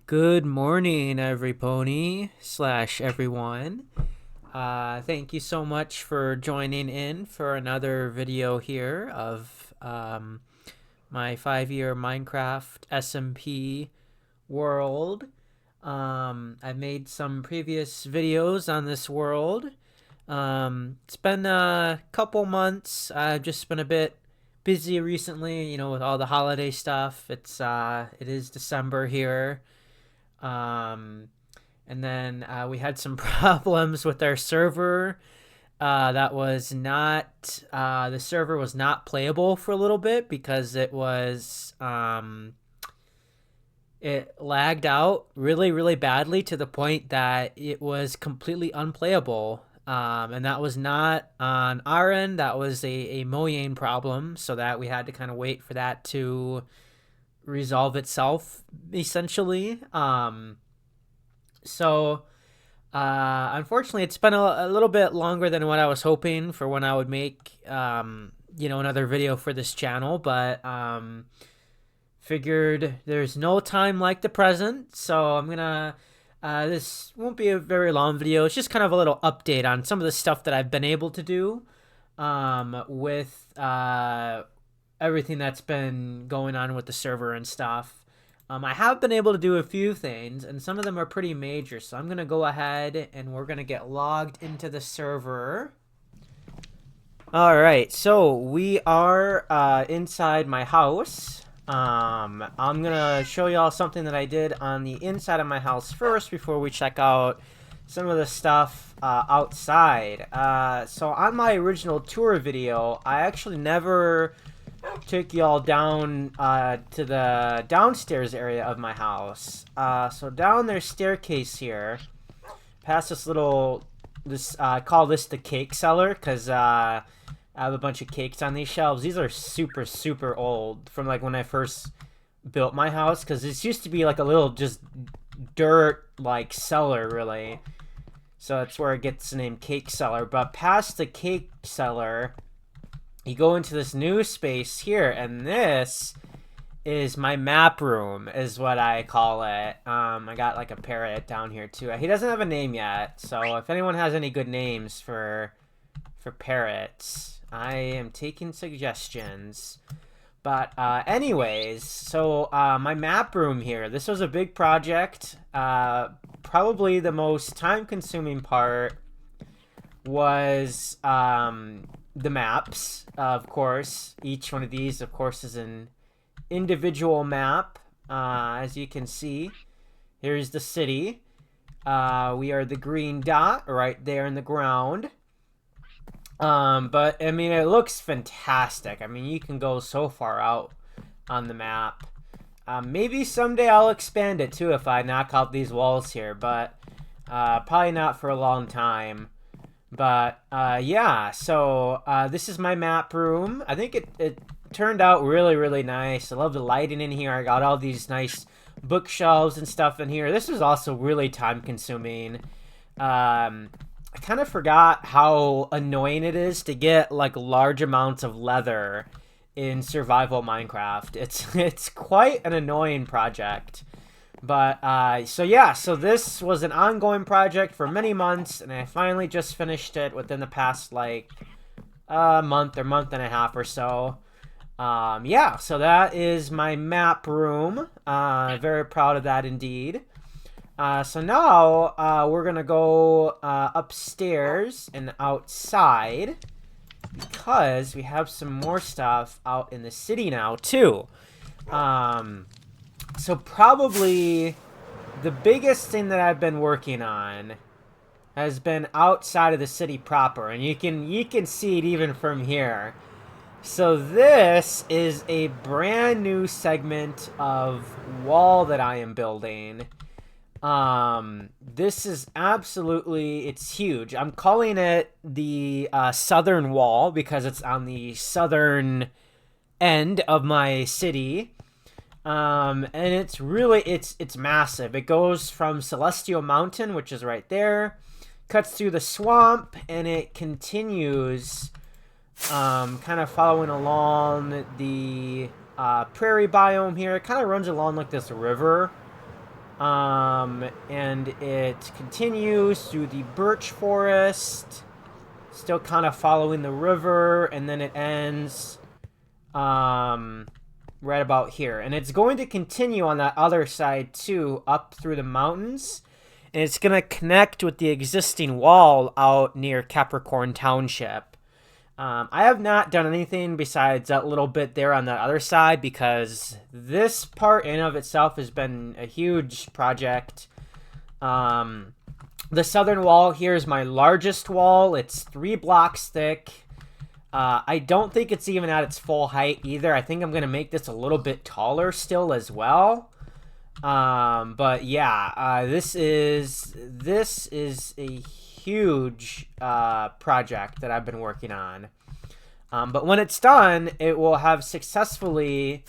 Good morning, everypony slash everyone. Thank you so much for joining in for another video here of my 5-year Minecraft SMP world. I've made some previous videos on this world. It's been a couple months. I've just been a bit busy recently, with all the holiday stuff. It is December here. Um, and then we had some problems with our server. The server was not playable for a little bit because it lagged out really, really badly to the point that it was completely unplayable. And that was not on our end. That was a Mojang problem, so that we had to kind of wait for that to resolve itself, essentially. Unfortunately, it's been a little bit longer than what I was hoping for when I would make, another video for this channel, but figured there's no time like the present, so I'm gonna. This won't be a very long video. It's just kind of a little update on some of the stuff that I've been able to do with everything that's been going on with the server and stuff. I have been able to do a few things, and some of them are pretty major, so I'm going to go ahead and we're going to get logged into the server. Alright, so we are inside my house. I'm going to show y'all something that I did on the inside of my house first before we check out some of the stuff outside. So on my original tour video, I actually never took y'all down to the downstairs area of my house. So down there's staircase here, past I call this the cake cellar because I have a bunch of cakes on these shelves. These are super, super old from like when I first built my house, because this used to be like a little just dirt like cellar really. So that's where it gets the name cake cellar. But past the cake cellar, you go into this new space here, and this is my map room, is what I call it. I got like a parrot down here too. He doesn't have a name yet, so if anyone has any good names for parrots, I am taking suggestions. But anyways, so my map room here, this was a big project. Probably the most time-consuming part was the maps, of course. Each one of these, of course, is an individual map. As you can see, here's the city. We are the green dot right there in the ground. But I mean, it looks fantastic. I mean, you can go so far out on the map. Maybe someday I'll expand it too if I knock out these walls here, but probably not for a long time. But yeah, so this is my map room. I think it turned out really, really nice. I love the lighting in here. I got all these nice bookshelves and stuff in here. This is also really time consuming. I kind of forgot how annoying it is to get like large amounts of leather in survival Minecraft. It's quite an annoying project. But so yeah, so this was an ongoing project for many months, and I finally just finished it within the past like month or month and a half or so. Yeah, so that is my map room. Very proud of that indeed. So now we're gonna go upstairs and outside, because we have some more stuff out in the city now too. So probably the biggest thing that I've been working on has been outside of the city proper, and you can see it even from here. So this is a brand new segment of wall that I am building. This is it's huge. I'm calling it the southern wall because it's on the southern end of my city. And it's really, it's massive. It goes from Celestial Mountain, which is right there, cuts through the swamp, and it continues, kind of following along the prairie biome here. It kind of runs along like this river And it continues through the birch forest, still kind of following the river, and then it ends right about here. And it's going to continue on that other side too, up through the mountains. And it's going to connect with the existing wall out near Capricorn Township. I have not done anything besides that little bit there on the other side because this part in of itself has been a huge project. The southern wall here is my largest wall. It's 3 blocks thick. I don't think it's even at its full height either. I think I'm going to make this a little bit taller still as well. But yeah, this is a huge project that I've been working on. But when it's done, it will have successfully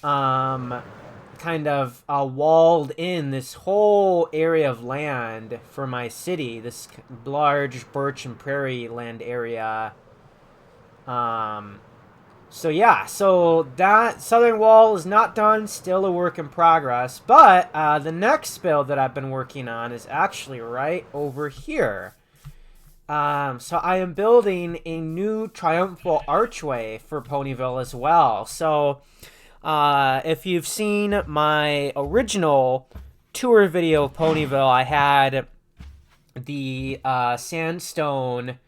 kind of walled in this whole area of land for my city, this large birch and prairie land area. So yeah, so that southern wall is not done, still a work in progress, but the next build that I've been working on is actually right over here. So I am building a new triumphal archway for Ponyville as well. So if you've seen my original tour video of Ponyville, I had the sandstone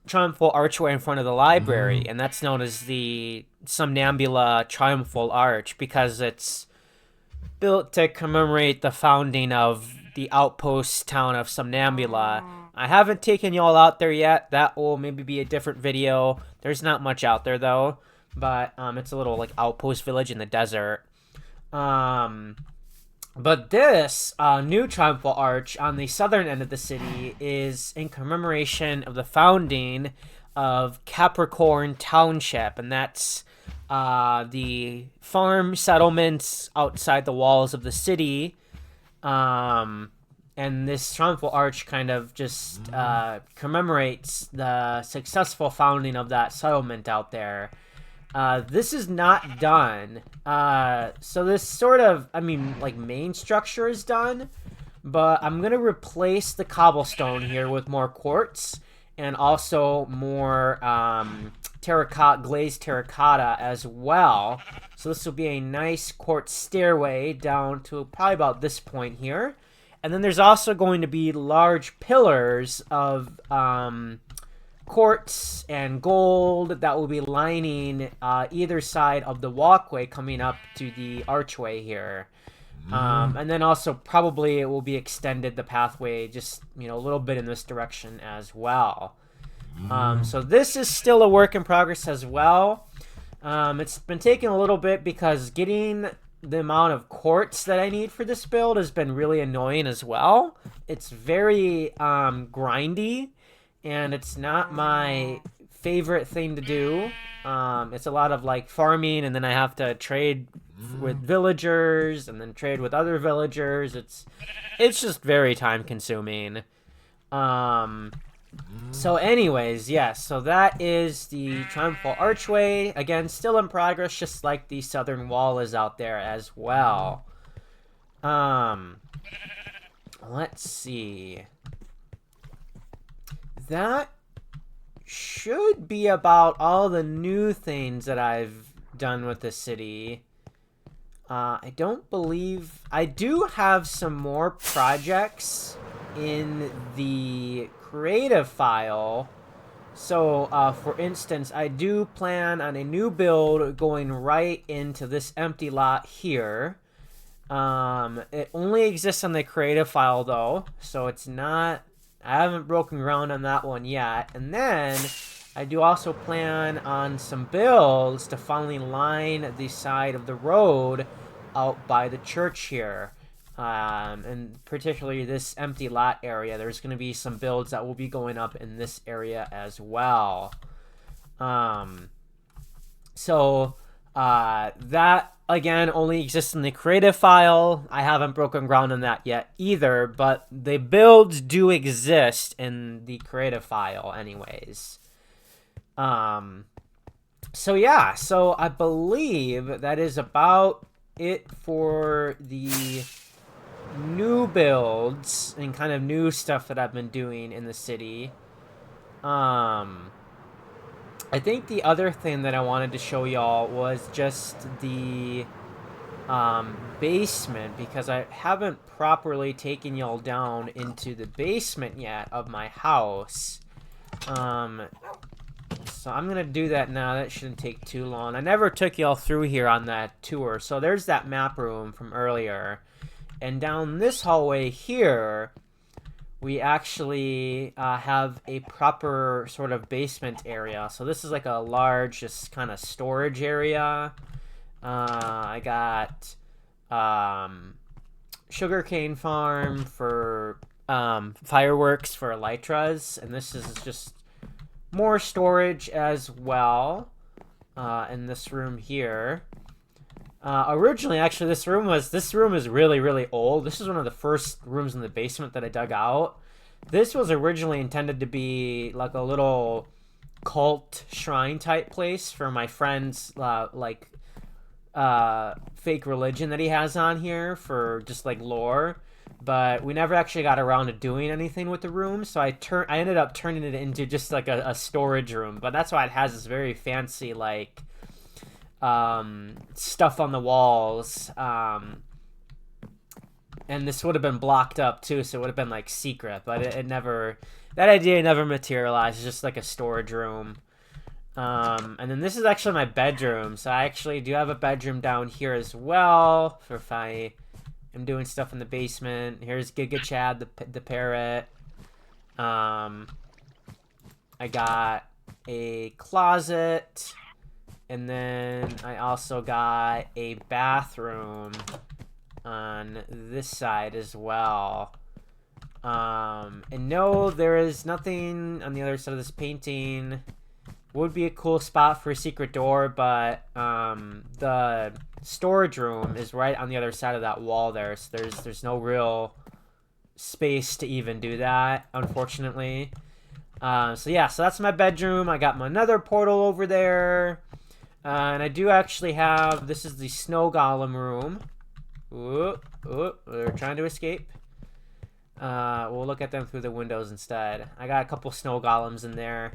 triumphal archway in front of the library, and that's known as the Somnambula Triumphal Arch because it's built to commemorate the founding of the outpost town of Somnambula. I haven't taken y'all out there yet. That will maybe be a different video. There's not much out there though, but it's a little like outpost village in the desert. But this new triumphal arch on the southern end of the city is in commemoration of the founding of Capricorn Township, and that's the farm settlements outside the walls of the city. And this triumphal arch kind of just commemorates the successful founding of that settlement out there. This is not done. So this sort of, like main structure is done, but I'm going to replace the cobblestone here with more quartz and also more glazed terracotta as well. So this will be a nice quartz stairway down to probably about this point here. And then there's also going to be large pillars of quartz and gold that will be lining either side of the walkway coming up to the archway here. And then also probably it will be extended the pathway just a little bit in this direction as well. So this is still a work in progress as well. It's been taking a little bit because getting the amount of quartz that I need for this build has been really annoying as well. It's very grindy, and it's not my favorite thing to do. It's a lot of like farming, and then I have to trade with villagers and then trade with other villagers. It's just very time consuming. So anyways, yes, so that is the triumphal archway. Again, still in progress, just like the southern wall is out there as well. Let's see. That should be about all the new things that I've done with the city. I don't believe... I do have some more projects in the creative file. So, for instance, I do plan on a new build going right into this empty lot here. It only exists on the creative file, though, so it's not... I haven't broken ground on that one yet. And then I do also plan on some builds to finally line the side of the road out by the church here. And particularly this empty lot area. There's going to be some builds that will be going up in this area as well. So that again only exists in the creative file. I haven't broken ground on that yet either, but the builds do exist in the creative file anyways. So yeah, so I believe that is about it for the new builds and kind of new stuff that I've been doing in the city. I think the other thing that I wanted to show y'all was just the basement, because I haven't properly taken y'all down into the basement yet of my house. So I'm gonna do that now. That shouldn't take too long. I never took y'all through here on that tour. So there's that map room from earlier. And down this hallway here, we actually have a proper sort of basement area. So this is like a large, just kind of storage area. I got sugarcane farm for fireworks for elytras, and this is just more storage as well in this room here. Originally, actually, this room is really, really old. This is one of the first rooms in the basement that I dug out. This was originally intended to be like a little cult shrine type place for my friend's fake religion that he has on here for just like lore. But we never actually got around to doing anything with the room, so I ended up turning it into just like a storage room. But that's why it has this very fancy like stuff on the walls, and this would have been blocked up too, so it would have been like secret, but it never, that idea never materialized. It's just like a storage room. And then this is actually my bedroom, so I actually do have a bedroom down here as well for if I am doing stuff in the basement. Here's Giga Chad the parrot. I got a closet. And then I also got a bathroom on this side as well. And no, there is nothing on the other side of this painting. Would be a cool spot for a secret door, but the storage room is right on the other side of that wall there. So there's no real space to even do that, unfortunately. So yeah, so that's my bedroom. I got my nether portal over there. And I do actually have, this is the snow golem room. Ooh, they're trying to escape. We'll look at them through the windows instead. I got a couple snow golems in there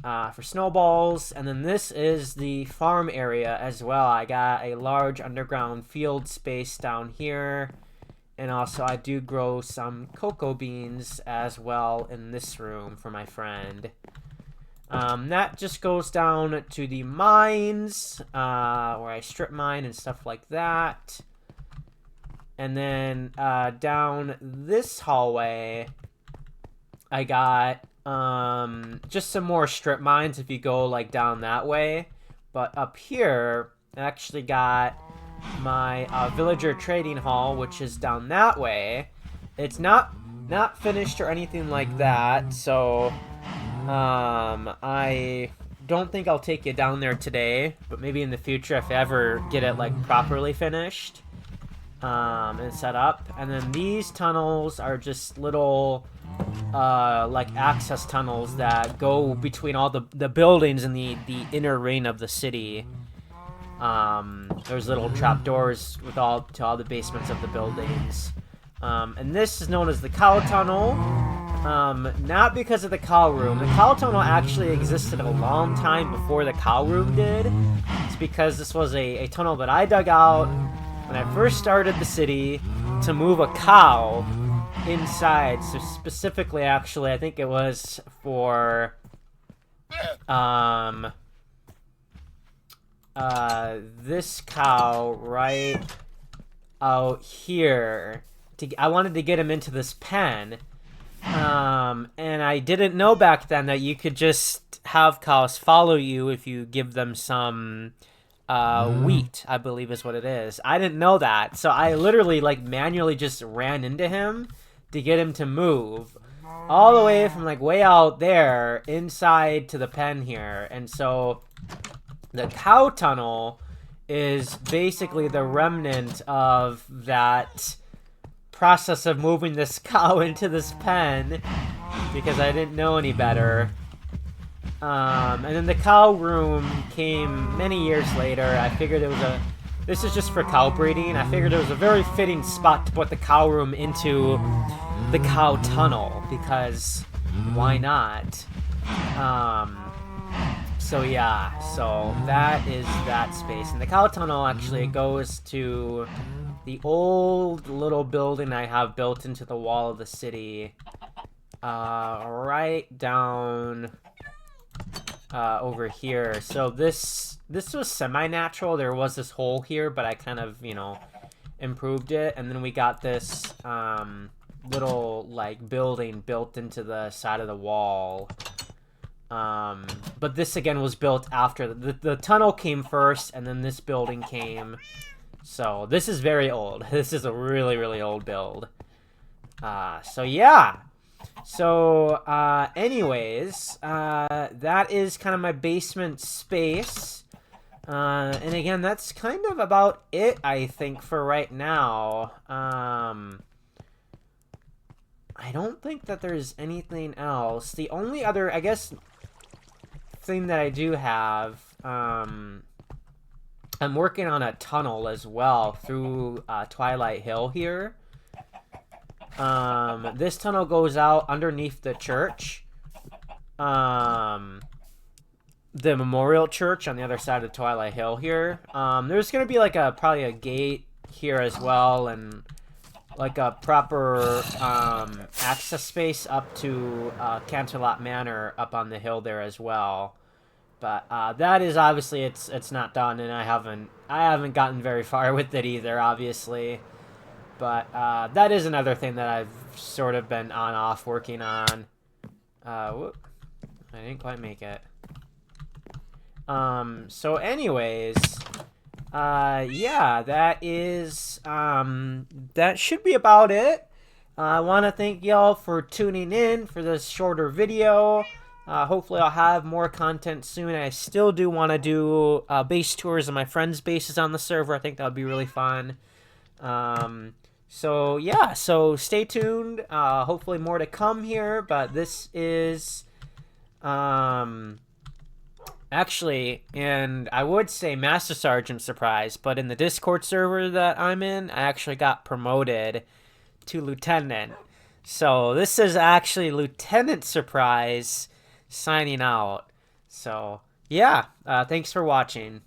for snowballs. And then this is the farm area as well. I got a large underground field space down here. And also I do grow some cocoa beans as well in this room for my friend. That just goes down to the mines, where I strip mine and stuff like that. And then down this hallway, I got just some more strip mines if you go like down that way. But up here, I actually got my villager trading hall, which is down that way. It's not finished or anything like that, so I don't think I'll take you down there today, but maybe in the future if I ever get it like properly finished and set up. And then these tunnels are just little like access tunnels that go between all the buildings in the inner ring of the city. There's little trapdoors to all the basements of the buildings. And this is known as the cow tunnel. Not because of the cow room. The cow tunnel actually existed a long time before the cow room did. It's because this was a tunnel that I dug out when I first started the city to move a cow inside. So specifically, actually, I think it was for this cow right out here. I wanted to get him into this pen. And I didn't know back then that you could just have cows follow you if you give them some wheat, I believe is what it is. I didn't know that, so I literally like manually just ran into him to get him to move all the way from like way out there inside to the pen here. And so the cow tunnel is basically the remnant of that process of moving this cow into this pen because I didn't know any better. And then the cow room came many years later. I figured it was This is just for cow breeding. I figured it was a very fitting spot to put the cow room into the cow tunnel, because why not? So yeah, so that is that space. And the cow tunnel actually goes to the old little building I have built into the wall of the city. Right down over here. So this was semi-natural. There was this hole here, but I kind of, you know, improved it. And then we got this little, like, building built into the side of the wall. But this, again, was built after. The tunnel came first, and then this building came. So this is very old. This is a really, really old build. So yeah. So, anyways, that is kind of my basement space. And again, that's kind of about it, I think, for right now. I don't think that there's anything else. The only other, I guess, thing that I do have, I'm working on a tunnel as well through Twilight Hill here. This tunnel goes out underneath the church. The memorial church on the other side of Twilight Hill here. There's gonna be like probably a gate here as well, and like a proper access space up to Canterlot Manor up on the hill there as well. But that is obviously it's not done, and I haven't gotten very far with it either, obviously. But that is another thing that I've sort of been on-off working on. Whoop. I didn't quite make it. So anyways, yeah, that is, that should be about it. I want to thank y'all for tuning in for this shorter video. Hopefully I'll have more content soon. I still do want to do base tours of my friends' bases on the server. I think that would be really fun. So yeah, so stay tuned. Hopefully more to come here, but this is actually, and I would say Master Sergeant surprise, but in the Discord server that I'm in, I actually got promoted to Lieutenant. So this is actually Lieutenant Surprise signing out. So yeah, thanks for watching.